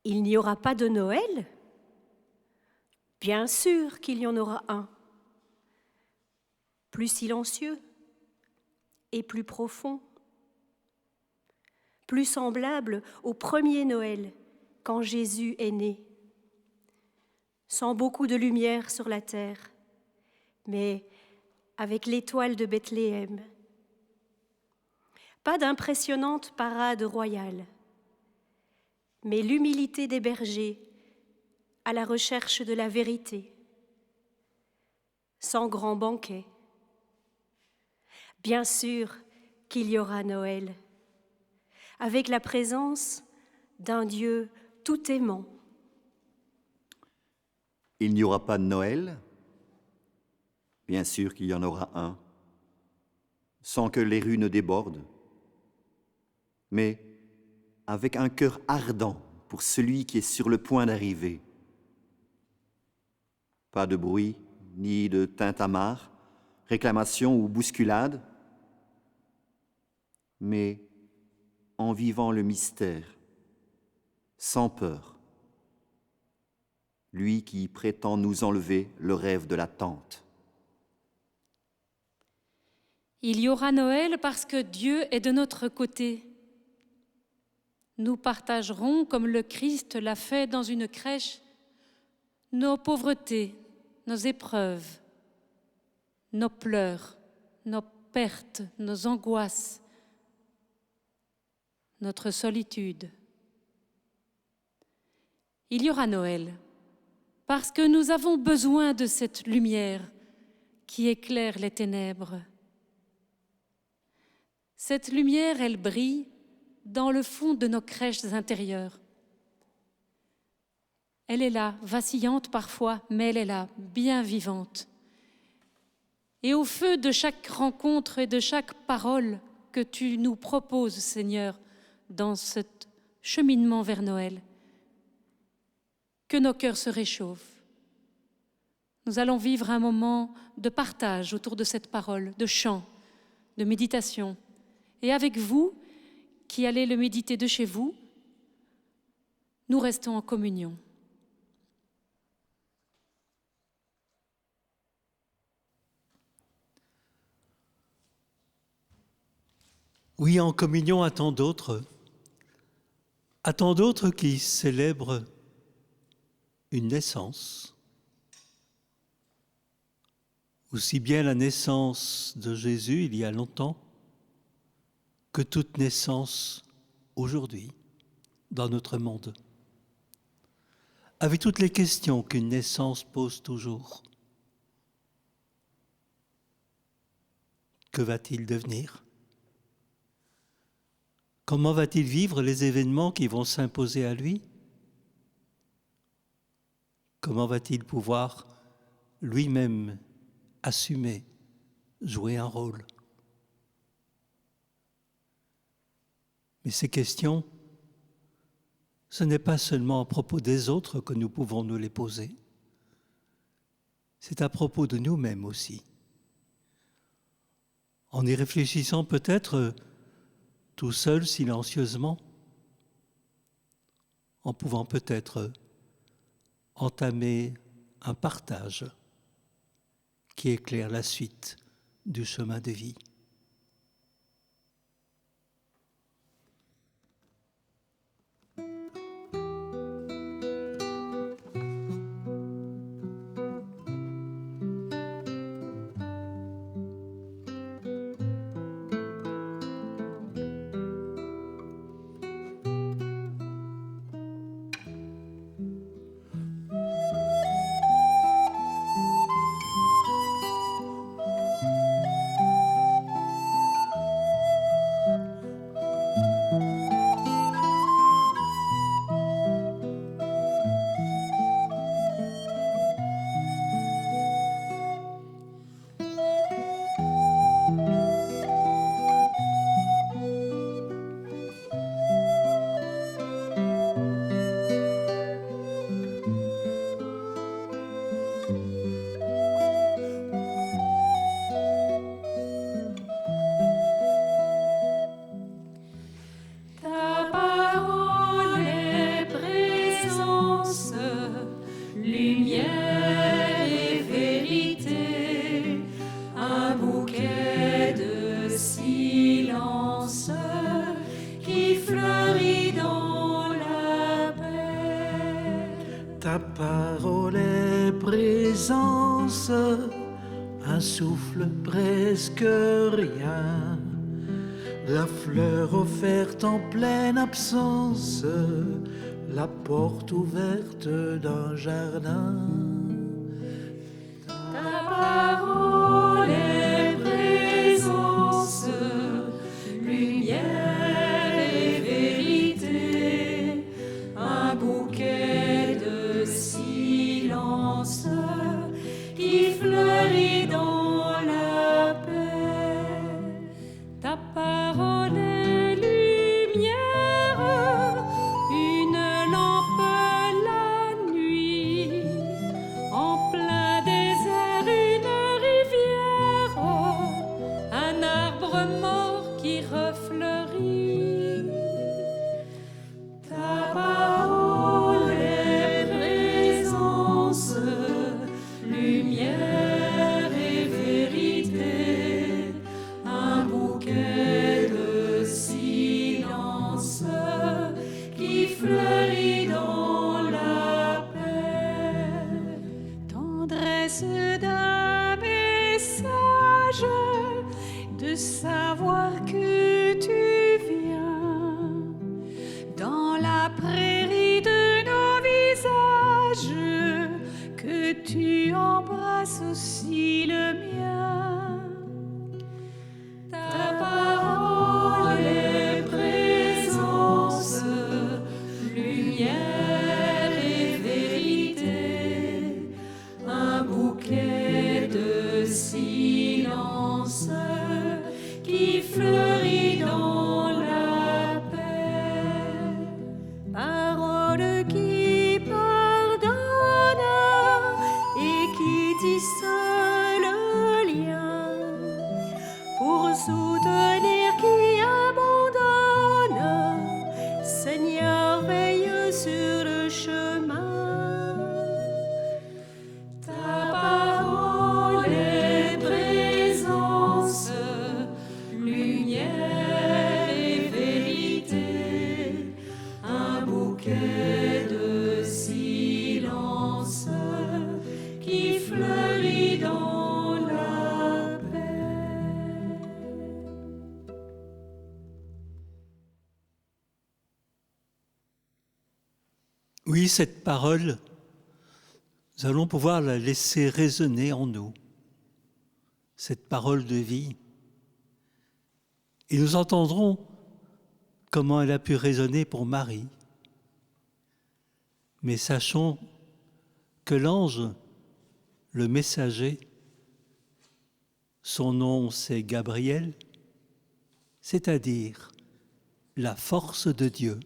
Il n'y aura pas de Noël ? Bien sûr qu'il y en aura un, plus silencieux et plus profond, plus semblable au premier Noël quand Jésus est né, sans beaucoup de lumière sur la terre, mais avec l'étoile de Bethléem. Pas d'impressionnante parade royale, mais l'humilité des bergers à la recherche de la vérité, sans grand banquet. Bien sûr qu'il y aura Noël, avec la présence d'un Dieu tout aimant. Il n'y aura pas de Noël ? Bien sûr qu'il y en aura un, sans que les rues ne débordent, mais avec un cœur ardent pour celui qui est sur le point d'arriver. Pas de bruit, ni de tintamarre, réclamation ou bousculade, mais en vivant le mystère, sans peur, lui qui prétend nous enlever le rêve de l'attente. Il y aura Noël parce que Dieu est de notre côté. Nous partagerons, comme le Christ l'a fait dans une crèche, nos pauvretés, nos épreuves, nos pleurs, nos pertes, nos angoisses, notre solitude. Il y aura Noël parce que nous avons besoin de cette lumière qui éclaire les ténèbres. Cette lumière, elle brille dans le fond de nos crèches intérieures. Elle est là, vacillante parfois, mais elle est là, bien vivante. Et au feu de chaque rencontre et de chaque parole que tu nous proposes, Seigneur, dans ce cheminement vers Noël, que nos cœurs se réchauffent. Nous allons vivre un moment de partage autour de cette parole, de chant, de méditation. Et avec vous, qui allez le méditer de chez vous, nous restons en communion. Oui, en communion à tant d'autres qui célèbrent une naissance. Aussi bien la naissance de Jésus il y a longtemps que toute naissance aujourd'hui dans notre monde. Avec toutes les questions qu'une naissance pose toujours. Que va-t-il devenir ? Comment va-t-il vivre les événements qui vont s'imposer à lui ? Comment va-t-il pouvoir lui-même assumer, jouer un rôle ? Mais ces questions, ce n'est pas seulement à propos des autres que nous pouvons nous les poser. C'est à propos de nous-mêmes aussi. En y réfléchissant peut-être tout seul, silencieusement, en pouvant peut-être entamer un partage qui éclaire la suite du chemin de vie. Ta parole est présence, un souffle presque rien, la fleur offerte en pleine absence, la porte ouverte d'un jardin. Ta parole est présence, lumière et vérité, un bouquet de silence qui fleurit dans la paix. Ta parole est lumière, une lampe la nuit, en plein désert une rivière, un arbre mort qui refleurit. Ta parole est présence, lumière et vérité, un bouquet de silence qui fleurit dans la paix. Tendresse d'un message, de savoir que tu viens dans la prairie de nos visages, que tu embrasses aussi le mien. Ta parole est présence, lumière et vérité, un bouquet de silence qui fleurit dans la paix. Parole qui pardonne et qui tisse le lien, pour soutenir qui abandonne. Seigneur, veille sur le chemin. Ta parole est présence, lumière et vérité, un bouquet de silence qui fleurit dans la paix. Oui, cette parole, nous allons pouvoir la laisser résonner en nous, cette parole de vie. Et nous entendrons comment elle a pu résonner pour Marie. Mais sachons que l'ange, le messager, son nom c'est Gabriel, c'est-à-dire la force de Dieu.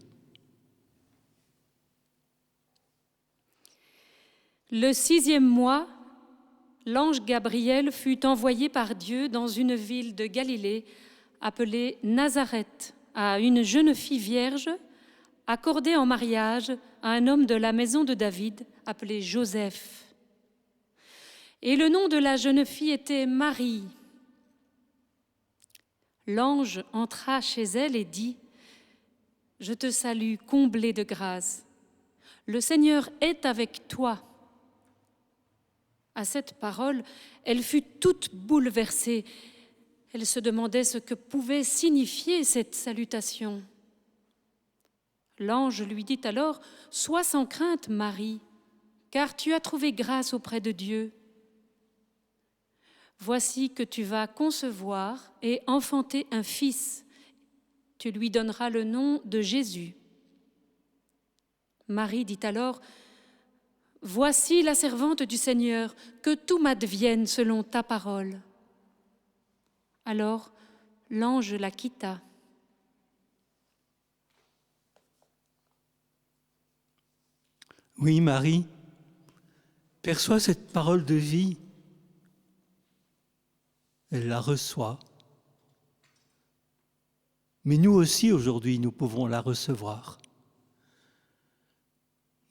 Le 6e mois, l'ange Gabriel fut envoyé par Dieu dans une ville de Galilée appelée Nazareth à une jeune fille vierge accordée en mariage à un homme de la maison de David appelé Joseph. Et le nom de la jeune fille était Marie. L'ange entra chez elle et dit : « Je te salue, comblée de grâce. Le Seigneur est avec toi. » À cette parole, elle fut toute bouleversée. Elle se demandait ce que pouvait signifier cette salutation. L'ange lui dit alors : « Sois sans crainte, Marie, car tu as trouvé grâce auprès de Dieu. Voici que tu vas concevoir et enfanter un fils. Tu lui donneras le nom de Jésus. » Marie dit alors : « Voici la servante du Seigneur, que tout m'advienne selon ta parole. » Alors l'ange la quitta. Oui, Marie, perçoit cette parole de vie. Elle la reçoit. Mais nous aussi, aujourd'hui, nous pouvons la recevoir.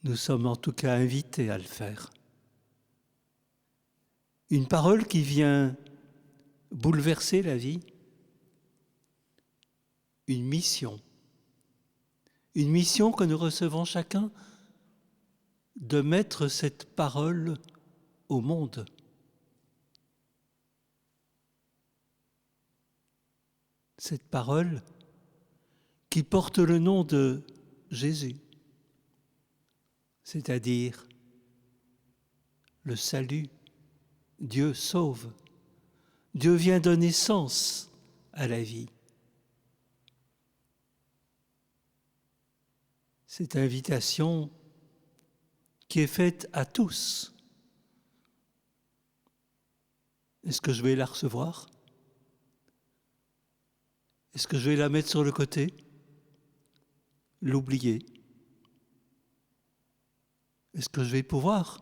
Nous sommes en tout cas invités à le faire. Une parole qui vient bouleverser la vie. Une mission que nous recevons chacun de mettre cette parole au monde. Cette parole qui porte le nom de Jésus, c'est-à-dire le salut. Dieu sauve. Dieu vient donner sens à la vie. Cette invitation qui est faite à tous. Est-ce que je vais la recevoir? Est-ce que je vais la mettre sur le côté? L'oublier? Est-ce que je vais pouvoir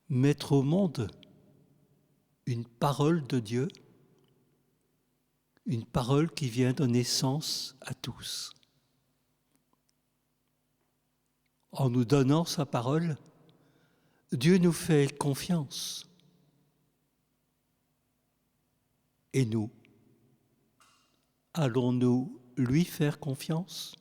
mettre au monde une parole de Dieu, une parole qui vient donner sens à tous? En nous donnant sa parole, Dieu nous fait confiance. Et nous, allons-nous lui faire confiance?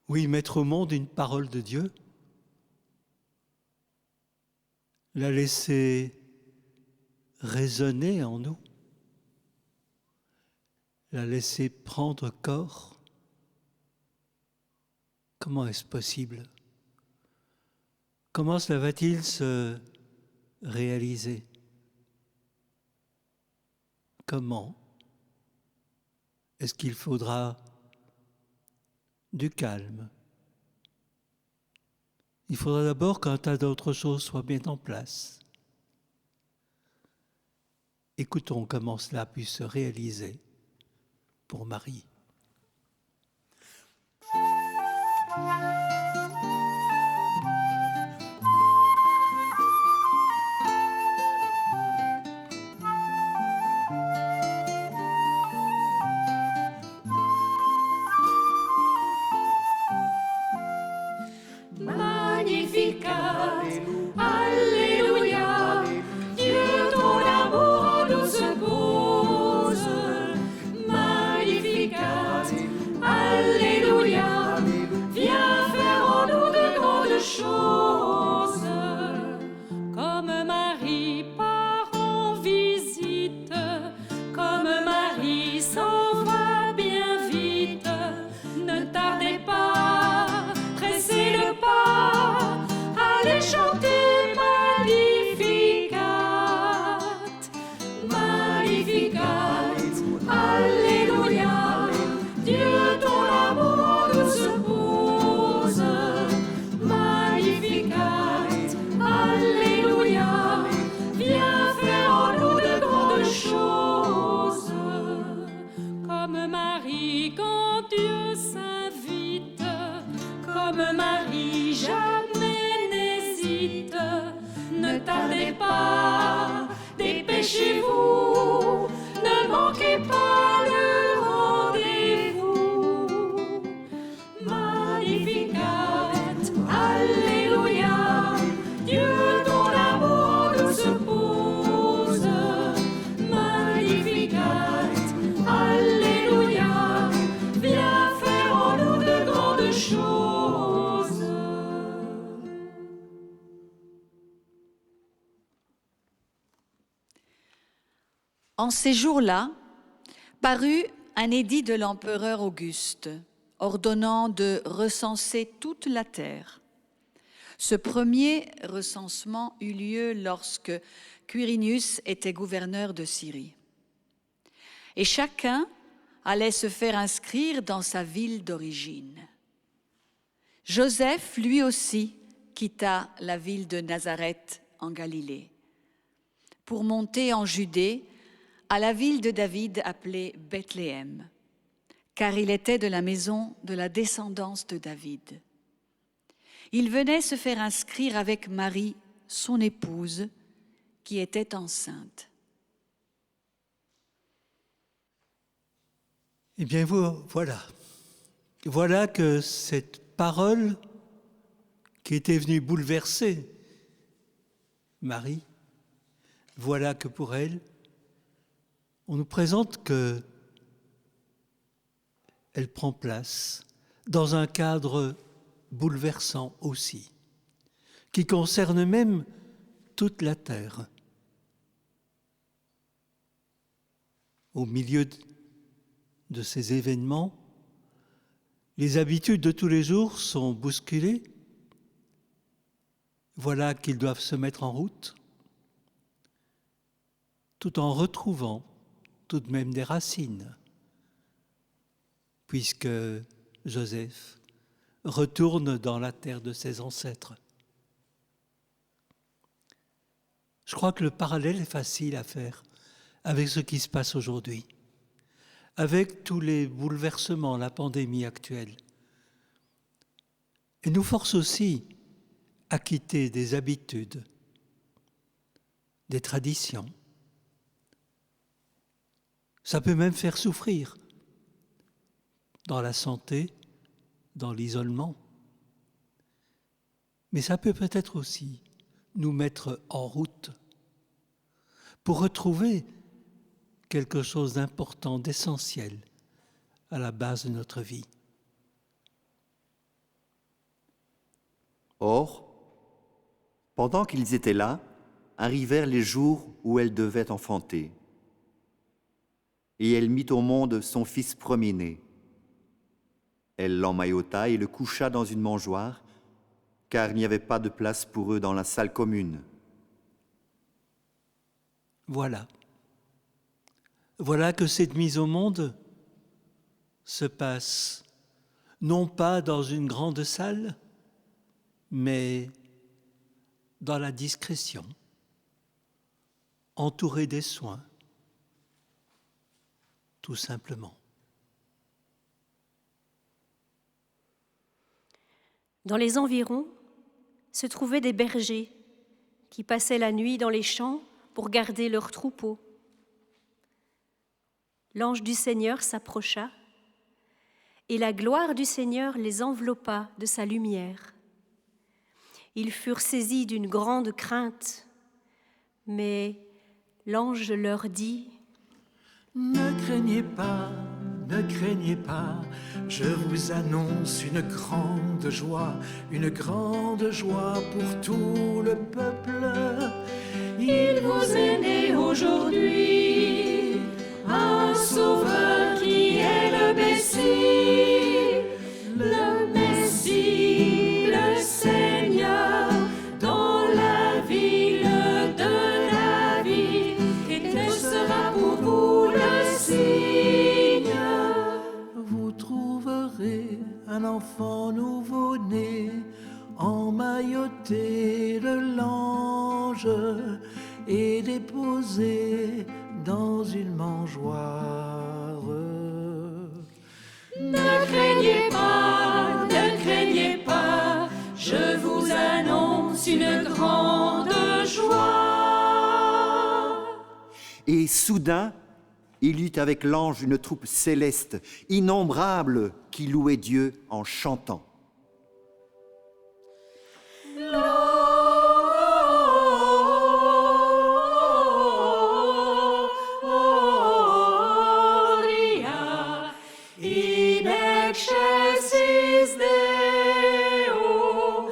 Oui, mettre au monde une parole de Dieu, la laisser résonner en nous, la laisser prendre corps. Comment est-ce possible? Comment cela va-t-il se réaliser? Comment? Est-ce qu'il faudra du calme? Il faudra d'abord qu'un tas d'autres choses soient bien en place. Écoutons comment cela puisse se réaliser pour Marie. Alléluia, Dieu ton amour en nous suppose. Magnificat, Alléluia, viens faire en nous de grandes choses. Comme Marie part en visite, comme Marie s'en va bien vite, ne tardez pas, pressez le pas, allez chanter Magnificat, Magnificat, Alléluia, Dieu ton amour nous suppose. Magnificat, Alléluia, viens faire en nous de grandes choses. Comme Marie quand Dieu s'invite, comme Marie jamais n'hésite, ne tardez pas, dépêchez-vous, ne manquez pas le rendez-vous. Magnificat, Alléluia, Dieu ton amour nous suppose. Magnificat, Alléluia, viens faire en nous de grandes choses. En ces jours-là, parut un édit de l'empereur Auguste, ordonnant de recenser toute la terre. Ce premier recensement eut lieu lorsque Quirinius était gouverneur de Syrie. Et chacun allait se faire inscrire dans sa ville d'origine. Joseph, lui aussi, quitta la ville de Nazareth en Galilée pour monter en Judée, à la ville de David appelée Bethléem, car il était de la maison de la descendance de David. Il venait se faire inscrire avec Marie, son épouse, qui était enceinte. Eh bien, voilà. Voilà que cette parole qui était venue bouleverser Marie, voilà que pour elle, on nous présente qu'elle prend place dans un cadre bouleversant aussi, qui concerne même toute la terre. Au milieu de ces événements, les habitudes de tous les jours sont bousculées. Voilà qu'ils doivent se mettre en route, tout en retrouvant tout de même des racines, puisque Joseph retourne dans la terre de ses ancêtres. Je crois que le parallèle est facile à faire avec ce qui se passe aujourd'hui, avec tous les bouleversements, la pandémie actuelle. Et nous force aussi à quitter des habitudes, des traditions. Ça peut même faire souffrir dans la santé, dans l'isolement. Mais ça peut peut-être aussi nous mettre en route pour retrouver quelque chose d'important, d'essentiel à la base de notre vie. Or, pendant qu'ils étaient là, arrivèrent les jours où elle devait enfanter. Et elle mit au monde son fils premier-né. Elle l'emmaillota et le coucha dans une mangeoire, car il n'y avait pas de place pour eux dans la salle commune. Voilà. Voilà que cette mise au monde se passe non pas dans une grande salle, mais dans la discrétion, entourée des soins, tout simplement. Dans les environs se trouvaient des bergers qui passaient la nuit dans les champs pour garder leurs troupeaux. L'ange du Seigneur s'approcha et la gloire du Seigneur les enveloppa de sa lumière. Ils furent saisis d'une grande crainte, mais l'ange leur dit : « Ne craignez pas, je vous annonce une grande joie pour tout le peuple. Il vous est né aujourd'hui un sauveur qui est le Messie, le Seigneur, dans la ville de David, et tel sera pour vous le signe. Vous trouverez un enfant nouveau-né, emmailloté de l'ange et déposé dans une mangeoire. Ne craignez pas, je vous annonce une grande joie. Et soudain, il y eut avec l'ange une troupe céleste, innombrable, qui louait Dieu en chantant. Gloria in excelsis Deo,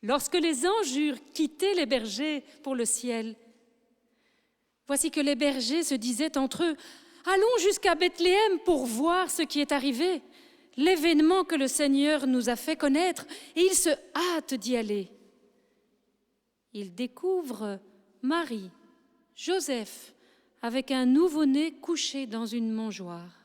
lorsque les anges eurent quitté les bergers pour le ciel, voici que les bergers se disaient entre eux, « Allons jusqu'à Bethléem pour voir ce qui est arrivé, l'événement que le Seigneur nous a fait connaître. » Et ils se hâtent d'y aller. Ils découvrent Marie, Joseph, avec un nouveau-né couché dans une mangeoire.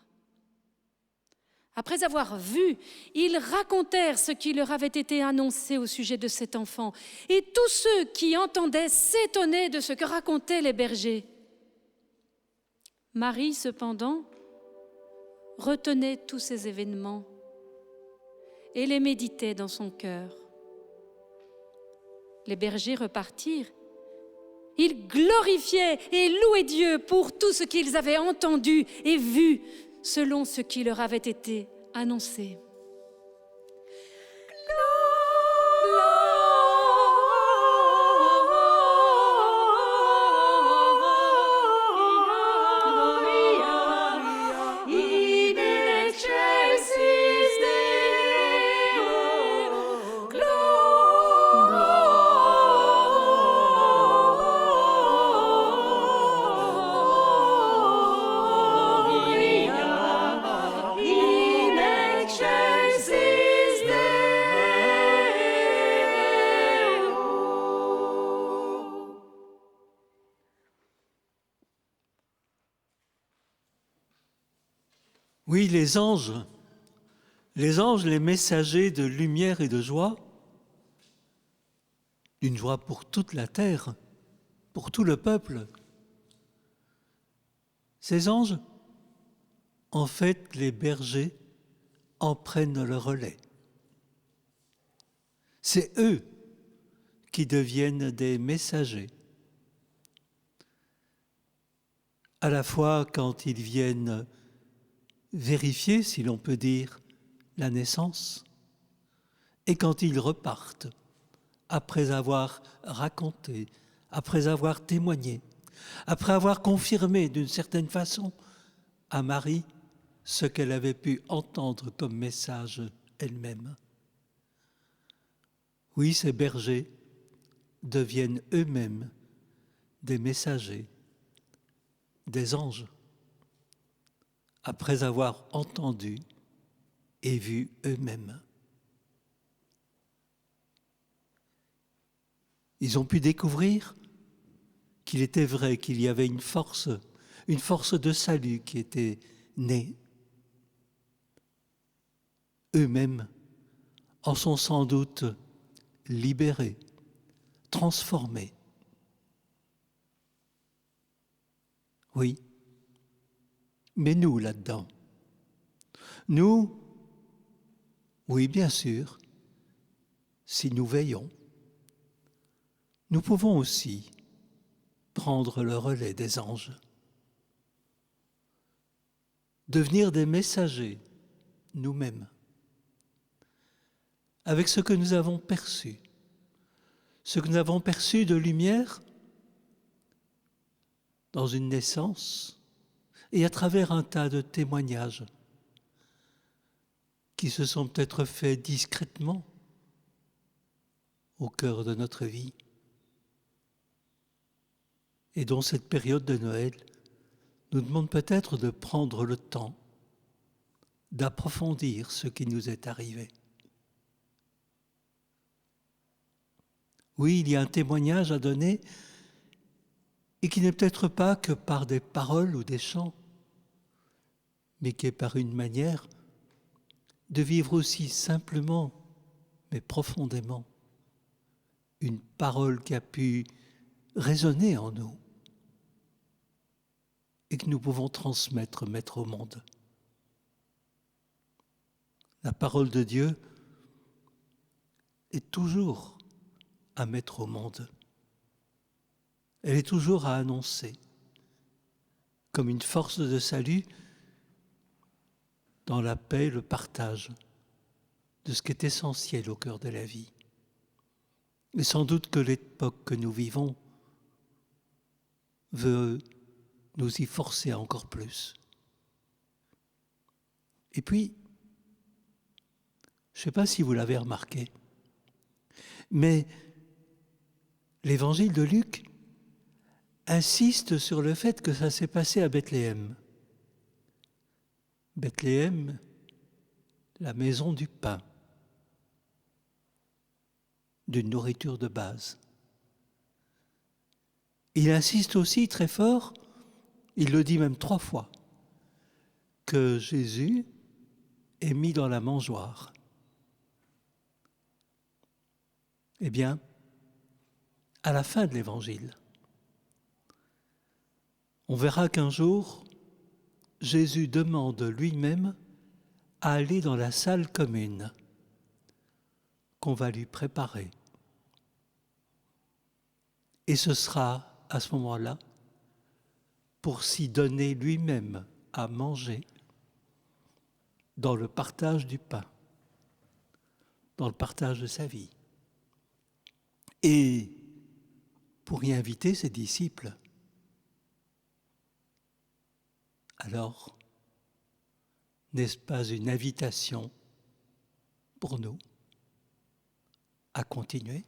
Après avoir vu, ils racontèrent ce qui leur avait été annoncé au sujet de cet enfant. Et tous ceux qui entendaient s'étonnaient de ce que racontaient les bergers. Marie, cependant, retenait tous ces événements et les méditait dans son cœur. Les bergers repartirent. Ils glorifiaient et louaient Dieu pour tout ce qu'ils avaient entendu et vu, selon ce qui leur avait été annoncé. Oui, les anges, les messagers de lumière et de joie, une joie pour toute la terre, pour tout le peuple. Ces anges, en fait, les bergers en prennent le relais. C'est eux qui deviennent des messagers. À la fois quand ils viennent vérifier, si l'on peut dire, la naissance, et quand ils repartent, après avoir raconté, après avoir témoigné, après avoir confirmé d'une certaine façon à Marie ce qu'elle avait pu entendre comme message elle-même. Oui, ces bergers deviennent eux-mêmes des messagers, des anges, après avoir entendu et vu eux-mêmes. Ils ont pu découvrir qu'il était vrai qu'il y avait une force de salut qui était née. Eux-mêmes en sont sans doute libérés, transformés. Oui. Mais nous, là-dedans, nous, oui, bien sûr, si nous veillons, nous pouvons aussi prendre le relais des anges, devenir des messagers nous-mêmes, avec ce que nous avons perçu, de lumière dans une naissance, et à travers un tas de témoignages qui se sont peut-être faits discrètement au cœur de notre vie et dont cette période de Noël nous demande peut-être de prendre le temps d'approfondir ce qui nous est arrivé. Oui, il y a un témoignage à donner et qui n'est peut-être pas que par des paroles ou des chants, mais qui est par une manière de vivre aussi simplement, mais profondément, une parole qui a pu résonner en nous et que nous pouvons mettre au monde. La parole de Dieu est toujours à mettre au monde. Elle est toujours à annoncer comme une force de salut dans la paix, le partage de ce qui est essentiel au cœur de la vie. Et sans doute que l'époque que nous vivons veut nous y forcer encore plus. Et puis, je ne sais pas si vous l'avez remarqué, Mais l'évangile de Luc insiste sur le fait que ça s'est passé à Bethléem. Bethléem, la maison du pain, d'une nourriture de base. Il insiste aussi très fort, il le dit même 3 fois, que Jésus est mis dans la mangeoire. Eh bien, à la fin de l'Évangile, on verra qu'un jour, Jésus demande lui-même à aller dans la salle commune qu'on va lui préparer. Et ce sera à ce moment-là pour s'y donner lui-même à manger dans le partage du pain, dans le partage de sa vie. Et pour y inviter ses disciples. Alors, n'est-ce pas une invitation pour nous à continuer ?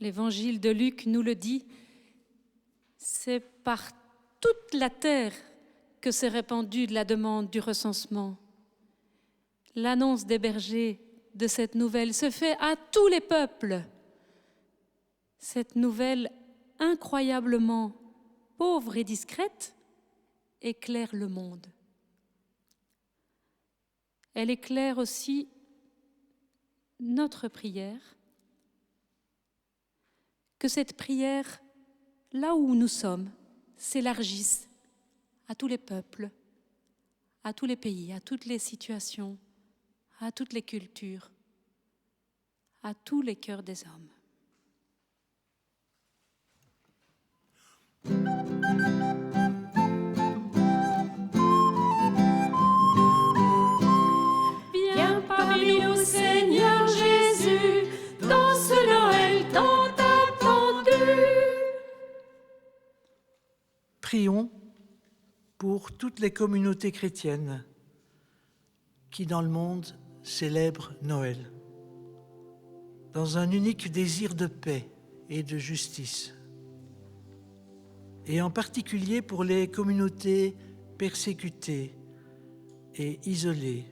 L'évangile de Luc nous le dit, c'est par toute la terre que s'est répandue la demande du recensement. L'annonce des bergers de cette nouvelle se fait à tous les peuples. Cette nouvelle incroyablement pauvre et discrète éclaire le monde. Elle éclaire aussi notre prière. Que cette prière, là où nous sommes, s'élargisse à tous les peuples, à tous les pays, à toutes les situations, à toutes les cultures, à tous les cœurs des hommes. Viens parmi nous, Seigneur Jésus, dans ce Noël tant attendu. Prions pour toutes les communautés chrétiennes qui, dans le monde, célèbrent Noël, dans un unique désir de paix et de justice, et en particulier pour les communautés persécutées et isolées.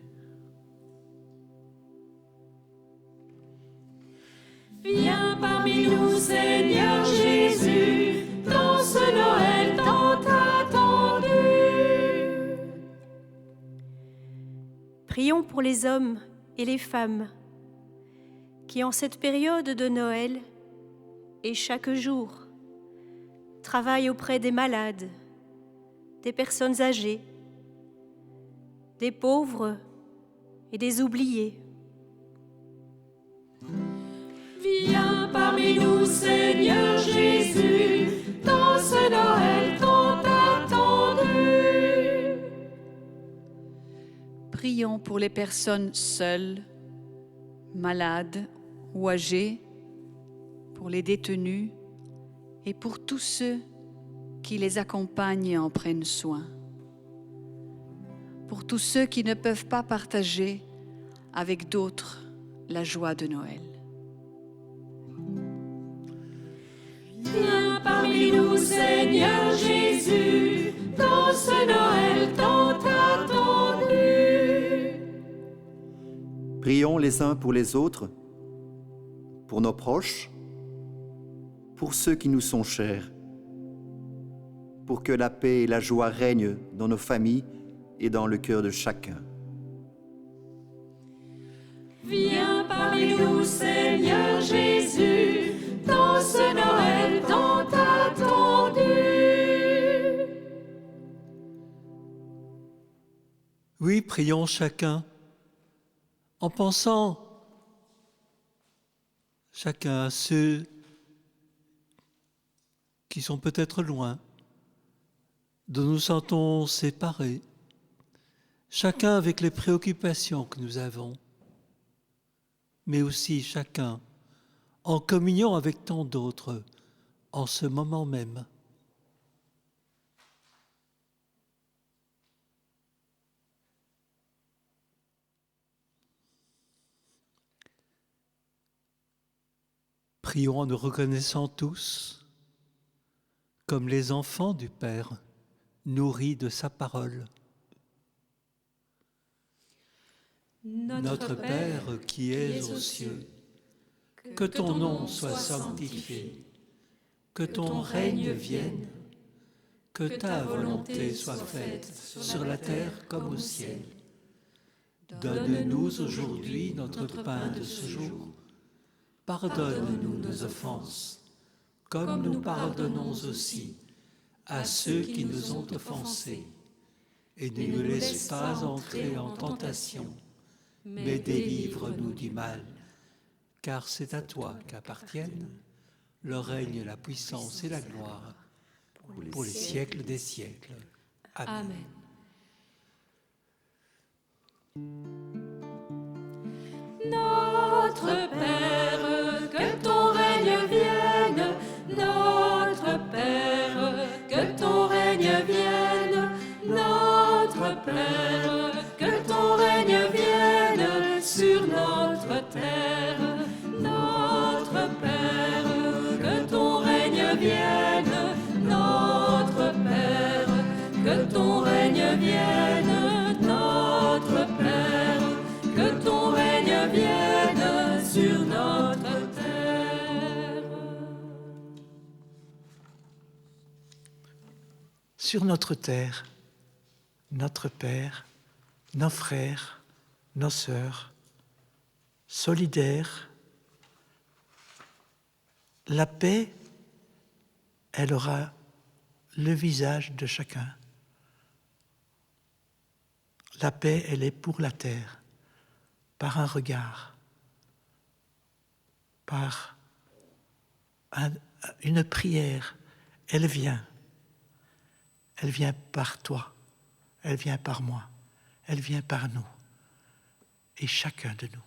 Viens parmi nous, Seigneur Jésus, dans ce Noël tant attendu. Prions pour les hommes et les femmes qui, en cette période de Noël et chaque jour, travaillent auprès des malades, des personnes âgées, des pauvres et des oubliés. Viens parmi nous, Seigneur Jésus, dans ce Noël tant attendu. Prions pour les personnes seules, malades ou âgées, pour les détenus et pour tous ceux qui les accompagnent et en prennent soin. Pour tous ceux qui ne peuvent pas partager avec d'autres la joie de Noël. Viens parmi nous, Seigneur Jésus, dans ce Noël tant attendu. Prions les uns pour les autres, pour nos proches, pour ceux qui nous sont chers, pour que la paix et la joie règnent dans nos familles et dans le cœur de chacun. Viens parmi nous, Seigneur Jésus, dans ce Noël tant attendu. Oui, prions chacun en pensant chacun à ceux qui sont peut-être loin, dont nous sentons séparés, chacun avec les préoccupations que nous avons, mais aussi chacun en communion avec tant d'autres en ce moment même. Prions en nous reconnaissant tous comme les enfants du Père, nourris de sa parole. Notre Père qui es aux cieux, que ton nom soit sanctifié, que ton règne vienne, que ta volonté soit faite sur la terre comme au ciel. Donne-nous aujourd'hui notre pain de ce jour. Pardonne-nous nos offenses, comme nous pardonnons aussi à ceux qui nous ont offensés. Et ne nous laisse pas entrer en tentation, mais délivre-nous du mal. Car c'est à toi qu'appartiennent le règne, la puissance et la gloire pour les siècles des siècles. Amen. Notre Père, que ton règne vienne. Notre Père, que ton règne vienne. Notre Père, que ton règne vienne sur notre terre. Notre Père, sur notre terre, notre Père, nos frères, nos sœurs, solidaires. La paix, elle aura le visage de chacun. La paix, elle est pour la terre, par un regard, par une prière. Elle vient par toi, elle vient par moi, elle vient par nous, et chacun de nous.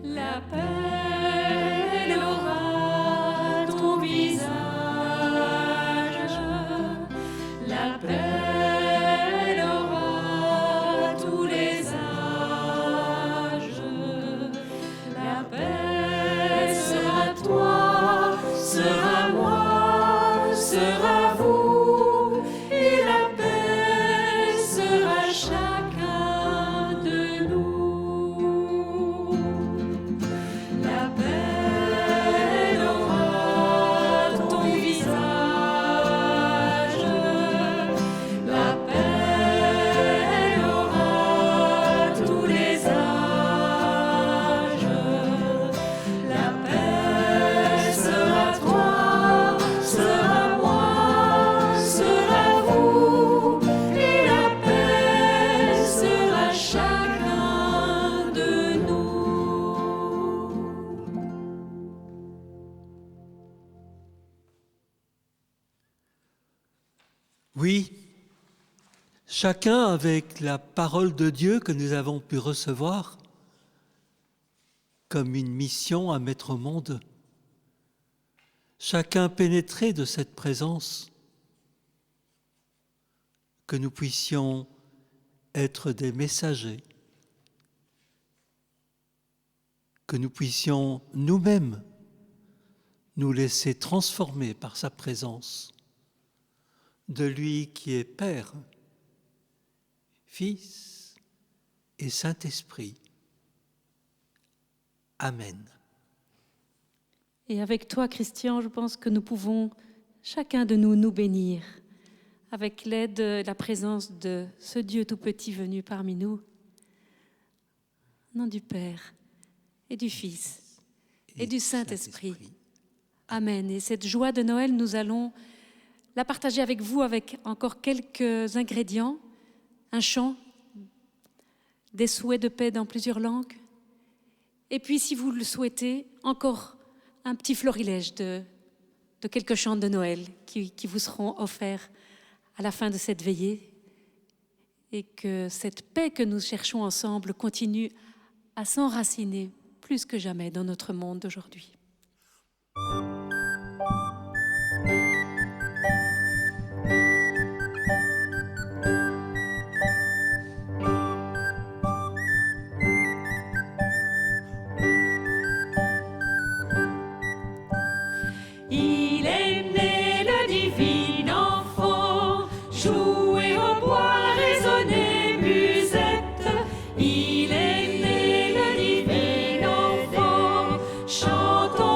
La paix, elle aura ton visage. La paix, elle aura tous les âges. La paix sera toi, sera moi, sera vous. Et la paix sera chacun de nous. La paix, elle aura ton visage. La paix, elle aura tous les âges. La paix sera toi, sera moi, sera vous. Et la paix sera chacun de nous. Oui, chacun avec la parole de Dieu que nous avons pu recevoir comme une mission à mettre au monde. Chacun pénétré de cette présence, que nous puissions être des messagers, que nous puissions nous-mêmes nous laisser transformer par sa présence, de lui qui est Père, Fils et Saint-Esprit. Amen. Et avec toi, Christian, je pense que nous pouvons, chacun de nous, nous bénir avec l'aide, la présence de ce Dieu tout petit venu parmi nous. Au nom du Père et du Fils et du Saint-Esprit. Amen. Et cette joie de Noël, nous allons la partager avec vous avec encore quelques ingrédients, un chant, des souhaits de paix dans plusieurs langues. Et puis, si vous le souhaitez, encore un petit florilège de quelques chants de Noël qui vous seront offerts à la fin de cette veillée. Et que cette paix que nous cherchons ensemble continue à s'enraciner plus que jamais dans notre monde d'aujourd'hui. Il est né le divin enfant, jouez au bois, résonnez musette. Il est né le divin enfant, chantons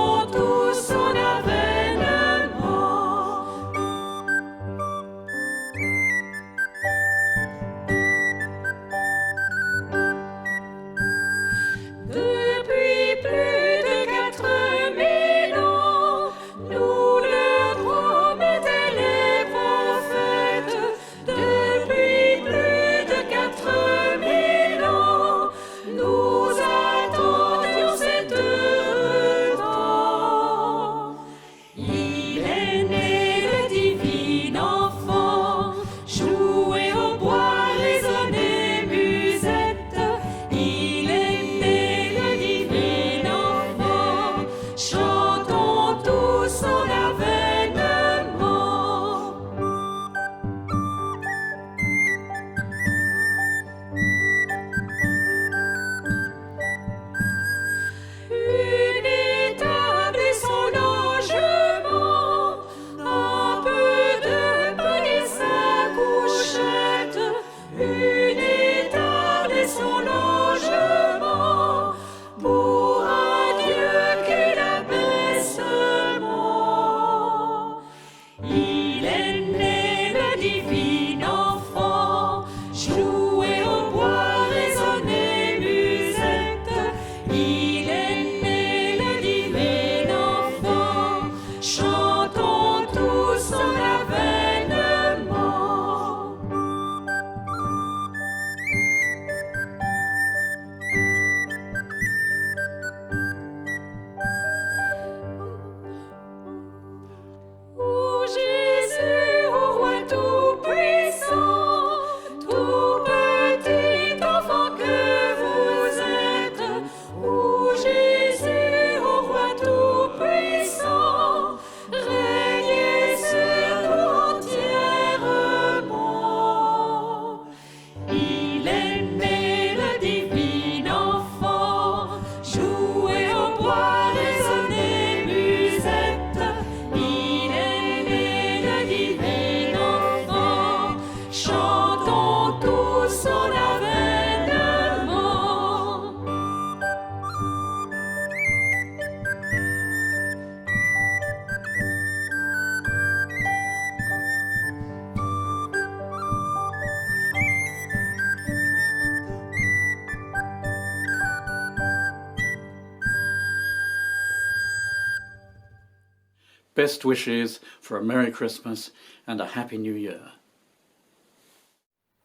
Best wishes for a Merry Christmas and a Happy New Year.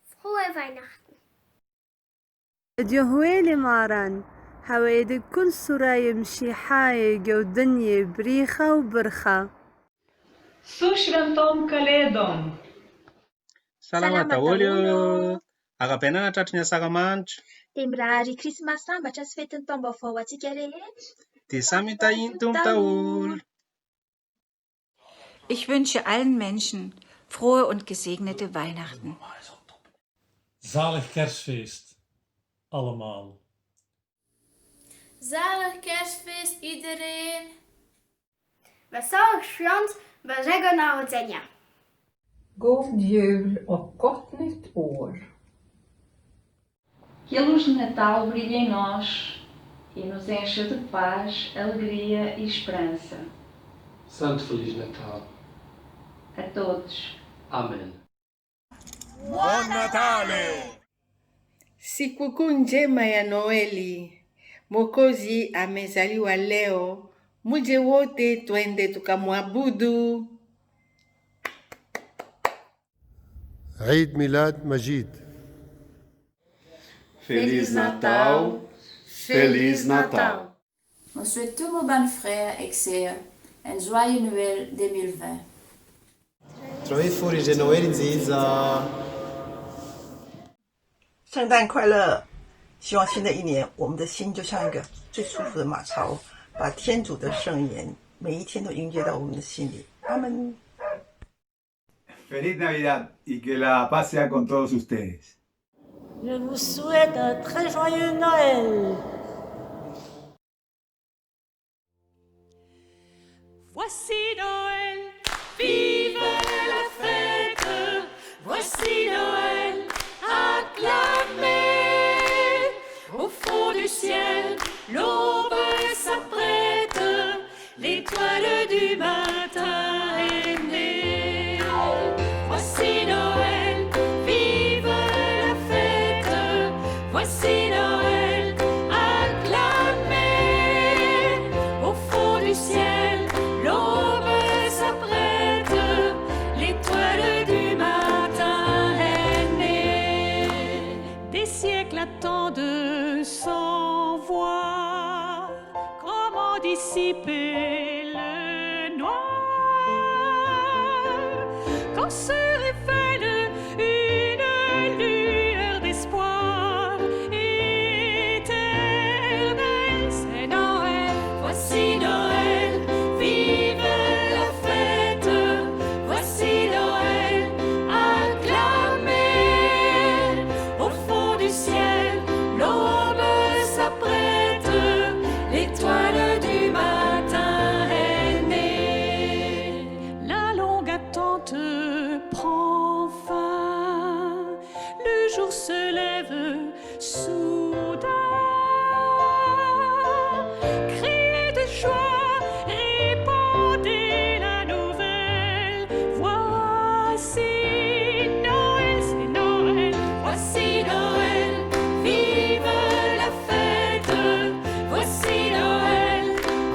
Frohe Weihnachten. جهويل ماران حويد كل سراي مشي حاي جودني بريخة وبرخة. Sushrantom Kaledon. Salamata olio. Agapena tratry ny asaramanitra. Tembrary Christmas sambatra sy fetin'ny taom-baovao atsika rehetra. Dia samy tahiny taolo. Ich wünsche allen Menschen frohe und gesegnete Weihnachten. Zalig kerstfeest, allemaal. Zalig kerstfeest iedereen. Wesołych świąt Bożego Narodzenia. God jul och gott nytt år. Que a luz de Natal brilhe em nós e nos encha de paz, alegria e esperança. Santo Feliz Natal. A todos. Amen. Buon Natale! Sikukuu njema ya Noeli. Mwokozi amezaliwa leo. Muje wote twende tukamwabudu. Eid Milad Majid. Feliz Natal. Feliz Natal. On souhaite tous nos bons frères et sœurs un joyeux Noël 2020. Turabifurije Noel nziza. 圣诞快乐！希望新的一年，我们的心就像一个最舒服的马槽，把天主的圣言每一天都迎接到我们的心里。阿门。Feliz Navidad y que la paz sea con todos ustedes. Je vous souhaite un très joyeux Noël. Voici Noël, vive la fête. Voici Noël, acclamez. Au fond du ciel, l'aube s'apprête. L'étoile du matin est née. Voici Noël, vive la fête. Voici Noël, acclamez. Au fond du ciel, l'aube s'apprête. L'étoile du matin est née. Des siècles attendent sans voir comment dissiper le noir. Quand se révèle une lueur d'espoir éternel, c'est Noël. Voici Noël, vive la fête. Voici Noël, acclamez. Au fond du ciel, l'aube s'apprête. L'étoile du matin est née. La longue attente prend fin. Le jour se lève soudain. Criez de joie, répandez la nouvelle. Voici Noël, c'est Noël. Voici Noël, vive la fête. Voici Noël,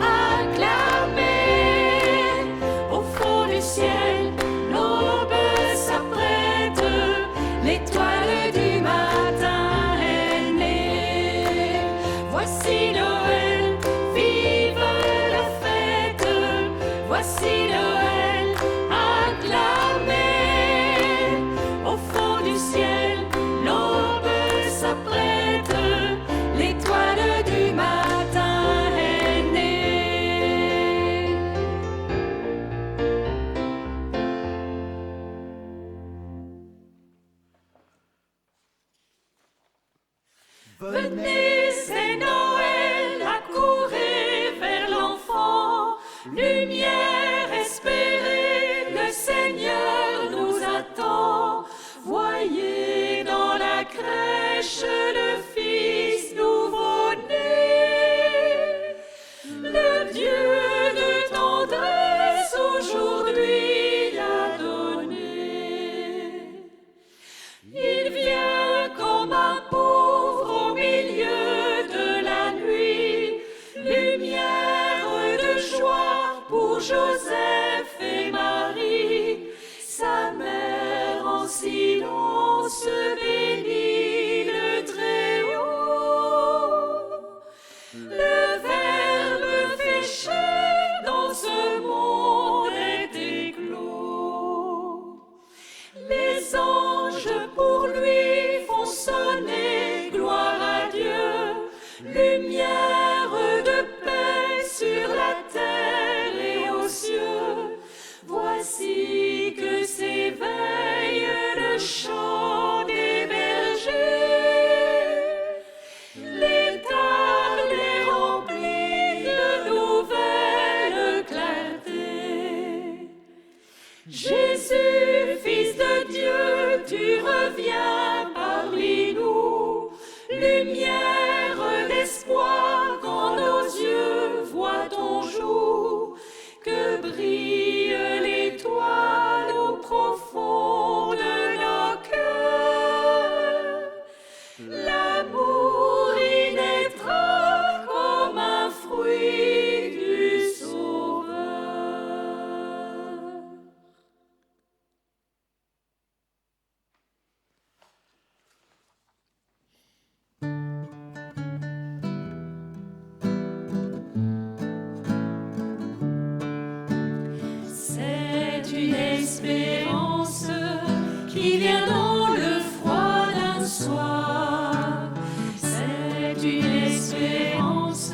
acclamez. Au fond du ciel, l'aube s'apprête. L'étoile du matin est née. Voici Noël, vive la fête. Voici Noël, acclamez. Au fond du ciel, l'aube s'apprête. L'étoile du matin est née. Venez, c'est Noël, accourez vers l'enfant. Lumière espérée, le Seigneur nous attend. Voyez dans la crèche le Fils nouveau-né. Le Dieu de tendresse aujourd'hui a donné. Il vient comme un pauvre au milieu de la nuit, lumière de joie pour Joseph et Marie, sa mère en silence bénit le Très-Haut. Le Verbe fait chair dans ce monde est éclos. Les anges pour lui font sonner gloire à Dieu, lumière de paix sur la terre et aux cieux. Voici que s'éveille le chant des bergers. L'étable est remplie de nouvelles clartés. Jésus, Fils de Dieu, tu reviens parmi nous, lumière d'espoir quand nos yeux voient ton jour, que brille l'étoile au profond de nos cœurs. L'amour y naîtra comme un fruit du Sauveur. C'est une espérance qui vient dans le froid d'un soir. C'est une espérance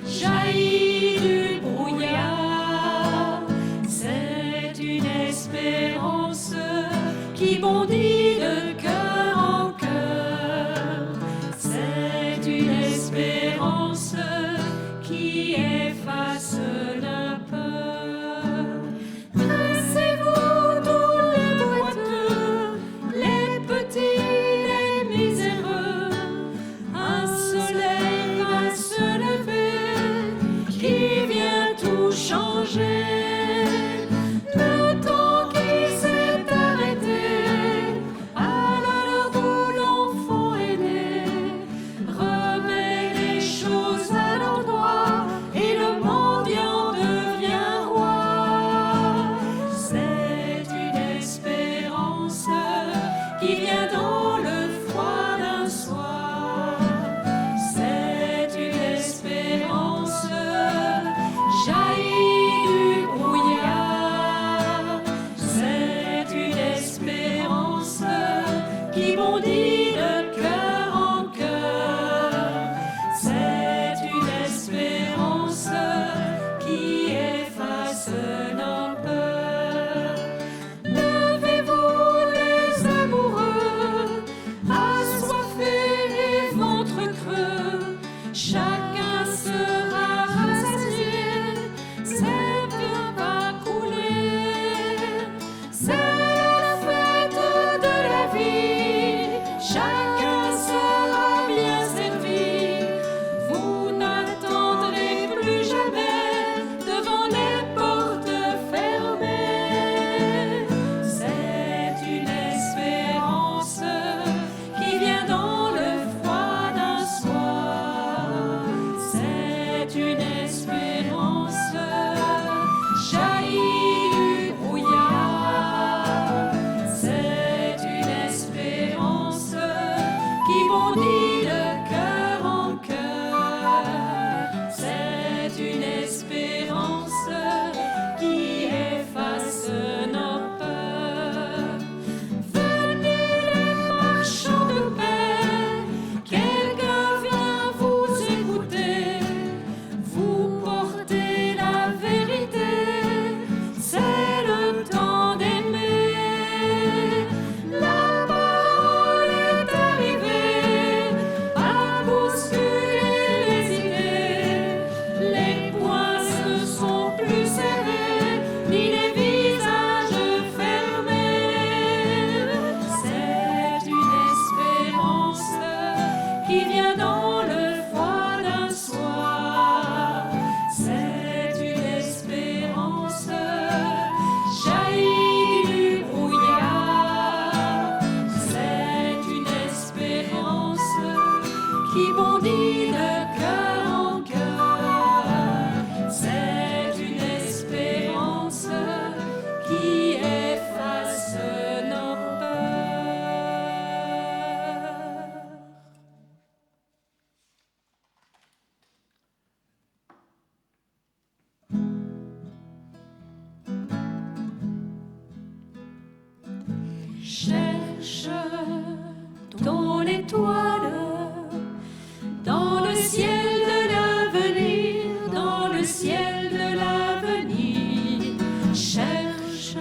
jaillie du brouillard. C'est une espérance qui bondit de cœur en cœur. C'est une espérance qui efface la peur. Dressez-vous tous les boiteux, les petits, les miséreux. Un soleil va se lever qui vient tout changer. Le temps qui s'est arrêté à l'heure où l'enfant est né remet les choses à l'endroit et le mendiant devient roi. C'est une espérance qui vient dans le froid d'un soir. C'est une espérance jaillie du brouillard. C'est une espérance qui bondit de cœur en cœur. C'est une espérance qui efface nos peurs. Levez-vous les amoureux, assoiffés et ventre creux, chacun sera rassasié, ses biens va couler. C'est la fête de la vie, chacun sera bien servi. Vous n'attendrez plus jamais devant les portes Cherche ton étoile dans le ciel de l'avenir, dans le ciel de l'avenir. Cherche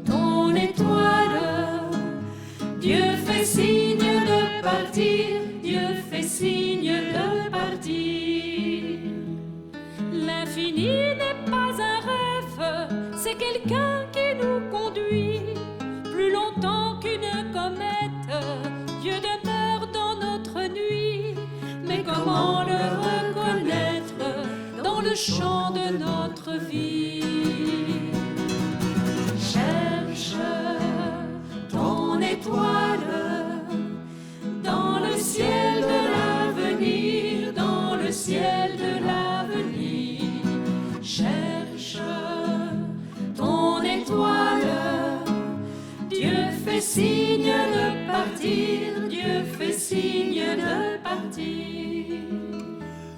ton étoile. Dieu fait signe de partir, Dieu fait signe de partir. L'infini n'est pas un rêve, c'est quelqu'un qui nous conduit. Plus longtemps qu'une comète, Dieu demeure dans notre nuit. Mais comment le reconnaître dans le champ de notre vie? Cherche ton étoile dans le ciel de l'avenir, dans le ciel de l'avenir. Cherche ton étoile. Dieu fait signe de partir, Dieu fait signe de partir.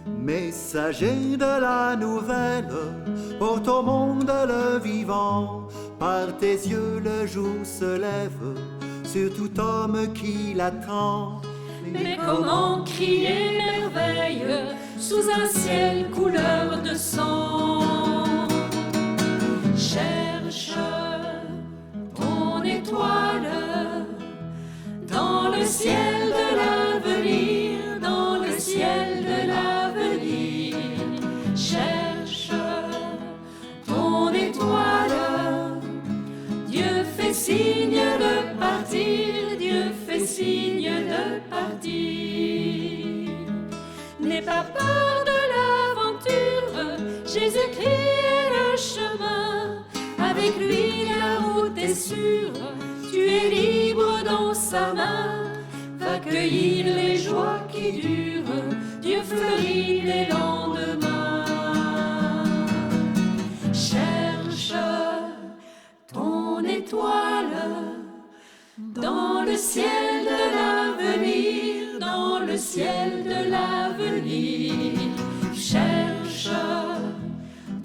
Messager de la nouvelle, porte au monde le vivant. Par tes yeux le jour se lève sur tout homme qui l'attend. Mais comment crier merveille sous un ciel couleur de sang? Cherche ton étoile dans le ciel de l'avenir, dans le ciel de l'avenir. Cherche ton étoile. Dieu fait signe de partir, Dieu fait signe de partir. N'aie pas peur de l'aventure, Jésus-Christ est le chemin. Avec lui la route est sûre, tu es libre dans sa main. Va cueillir les joies qui durent, Dieu fleurit les lendemains. Cherche ton étoile dans le ciel de l'avenir, dans le ciel de l'avenir. Cherche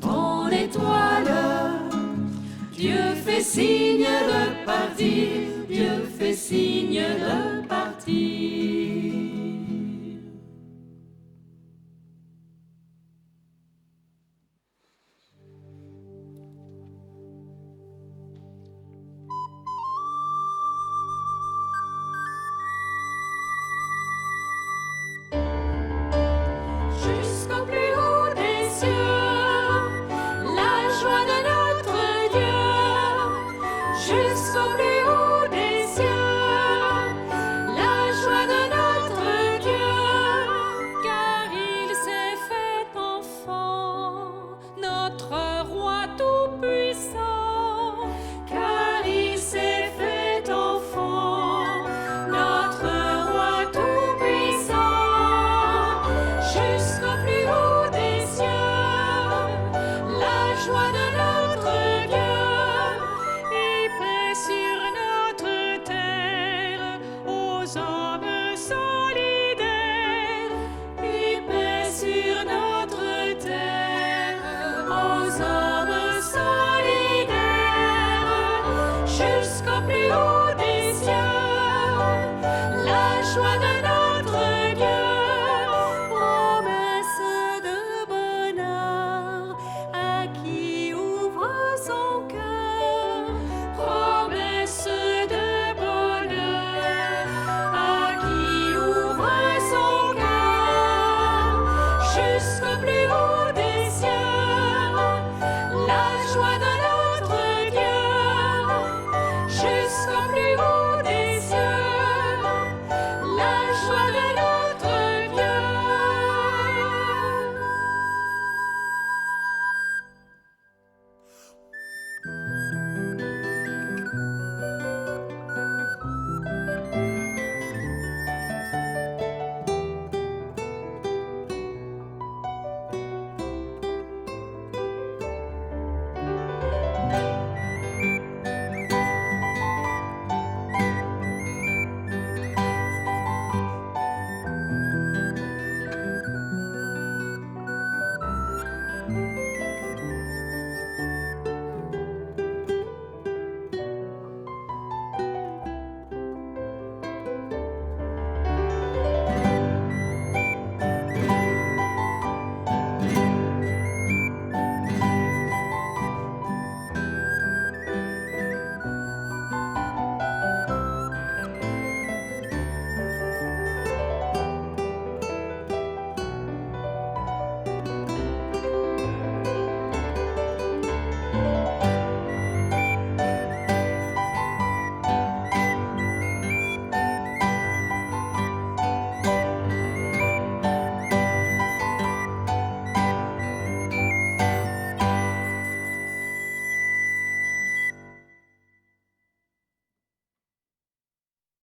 ton étoile. Dieu fait signe de partir, Dieu fait signe de partir. Jusqu'au plus haut des cieux, la joie de notre Dieu. Jusqu'au plus haut des cieux, la joie de notre Dieu. Car il s'est fait enfant, notre